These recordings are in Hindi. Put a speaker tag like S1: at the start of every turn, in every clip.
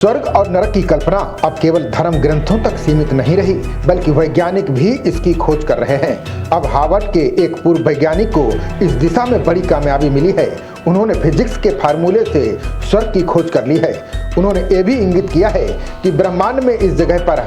S1: स्वर्ग और नरक की कल्पना अब केवल धर्म ग्रंथों तक सीमित नहीं रही, बल्कि वैज्ञानिक भी इसकी खोज कर रहे हैं। अब हार्वर्ड के एक पूर्व वैज्ञानिक को इस दिशा में बड़ी कामयाबी मिली है। उन्होंने फिजिक्स के फार्मूले से स्वर्ग की खोज कर ली है। उन्होंने ये भी इंगित किया है कि ब्रह्मांड में इस जगह पर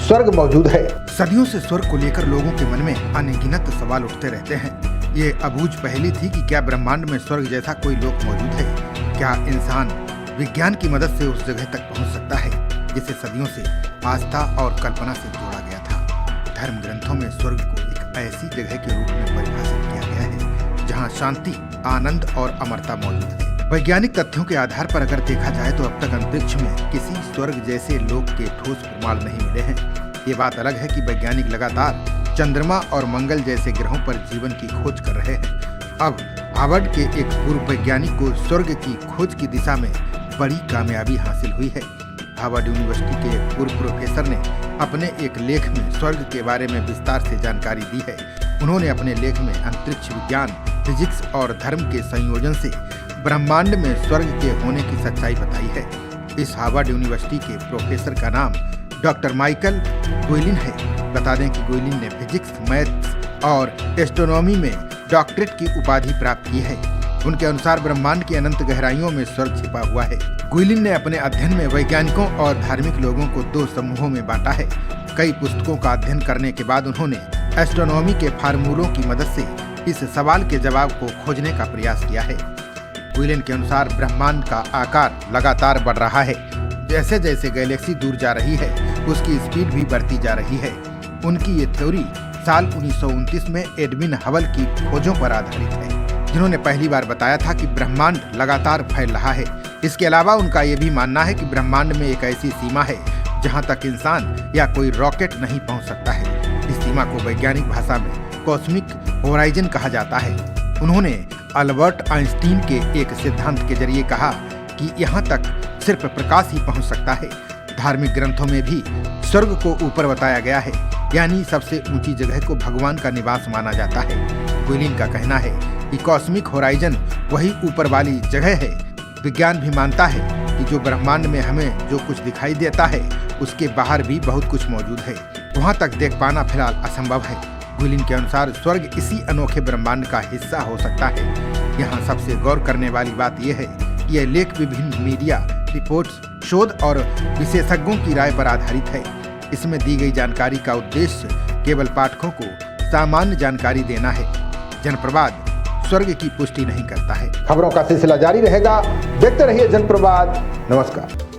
S1: स्वर्ग मौजूद है।
S2: सदियों से स्वर्ग को लेकर लोगों के मन में अनगिनत सवाल उठते रहते हैं। ये अबूझ पहेली थी कि क्या ब्रह्मांड में स्वर्ग जैसा कोई लोक मौजूद है। क्या इंसान विज्ञान की मदद से उस जगह तक पहुंच सकता है जिसे सदियों से आस्था और कल्पना से जोड़ा गया था। धर्म ग्रंथों में स्वर्ग को एक ऐसी जगह के रूप में परिभाषित किया गया है जहां शांति, आनंद और अमरता मौजूद है। वैज्ञानिक तथ्यों के आधार पर अगर देखा जाए तो अब तक अंतरिक्ष में किसी स्वर्ग जैसे लोक के ठोस प्रमाण नहीं मिले हैं। ये बात अलग है कि वैज्ञानिक लगातार चंद्रमा और मंगल जैसे ग्रहों पर जीवन की खोज कर रहे हैं। अब हार्वर्ड के एक पूर्व वैज्ञानिक को स्वर्ग की खोज की दिशा में बड़ी कामयाबी हासिल हुई है। हार्वर्ड यूनिवर्सिटी के एक पूर्व प्रोफेसर ने अपने एक लेख में स्वर्ग के बारे में विस्तार से जानकारी दी है। उन्होंने अपने लेख में अंतरिक्ष विज्ञान, फिजिक्स और धर्म के संयोजन से ब्रह्मांड में स्वर्ग के होने की सच्चाई बताई है। इस हार्वर्ड यूनिवर्सिटी के प्रोफेसर का नाम डॉक्टर माइकल गुइलिन है। बता दें कि गुइलिन ने फिजिक्स, मैथ्स और एस्ट्रोनॉमी में डॉक्टरेट की उपाधि प्राप्त की है। उनके अनुसार ब्रह्मांड की अनंत गहराइयों में स्वर्ग छिपा हुआ है। गुइलिन ने अपने अध्ययन में वैज्ञानिकों और धार्मिक लोगों को दो समूहों में बांटा है। कई पुस्तकों का अध्ययन करने के बाद उन्होंने एस्ट्रोनॉमी के फार्मूलों की मदद से इस सवाल के जवाब को खोजने का प्रयास किया है। गुइलिन के अनुसार ब्रह्मांड का आकार लगातार बढ़ रहा है। जैसे जैसे गैलेक्सी दूर जा रही है, उसकी स्पीड भी बढ़ती जा रही है। उनकी ये थ्योरी साल 1929 में एडविन हबल की खोजों पर आधारित है, जिन्होंने पहली बार बताया था कि ब्रह्मांड लगातार फैल रहा है। इसके अलावा उनका ये भी मानना है कि ब्रह्मांड में एक ऐसी सीमा है जहां तक इंसान या कोई रॉकेट नहीं पहुंच सकता है। इस सीमा को वैज्ञानिक भाषा में कॉस्मिक होराइजन कहा जाता है। उन्होंने अल्बर्ट आइंस्टीन के एक सिद्धांत के जरिए कहा कि यहाँ तक सिर्फ प्रकाश ही पहुँच सकता है। धार्मिक ग्रंथों में भी स्वर्ग को ऊपर बताया गया है, यानी सबसे ऊंची जगह को भगवान का निवास माना जाता है। गुइलिन का कहना है कि कॉस्मिक होराइजन वही ऊपर वाली जगह है। विज्ञान भी मानता है कि जो ब्रह्मांड में हमें जो कुछ दिखाई देता है उसके बाहर भी बहुत कुछ मौजूद है। वहां तक देख पाना फिलहाल असंभव है। गुइलिन के अनुसार स्वर्ग इसी अनोखे ब्रह्मांड का हिस्सा हो सकता है। यहाँ सबसे गौर करने वाली बात यह है कि यह लेख विभिन्न मीडिया रिपोर्ट्स, शोध और विशेषज्ञों की राय पर आधारित है। इसमें दी गई जानकारी का उद्देश्य केवल पाठकों को सामान्य जानकारी देना है। जनप्रवाद स्वर्ग की पुष्टि नहीं करता है।
S1: खबरों का सिलसिला जारी रहेगा। देखते रहिए जनप्रवाद। नमस्कार।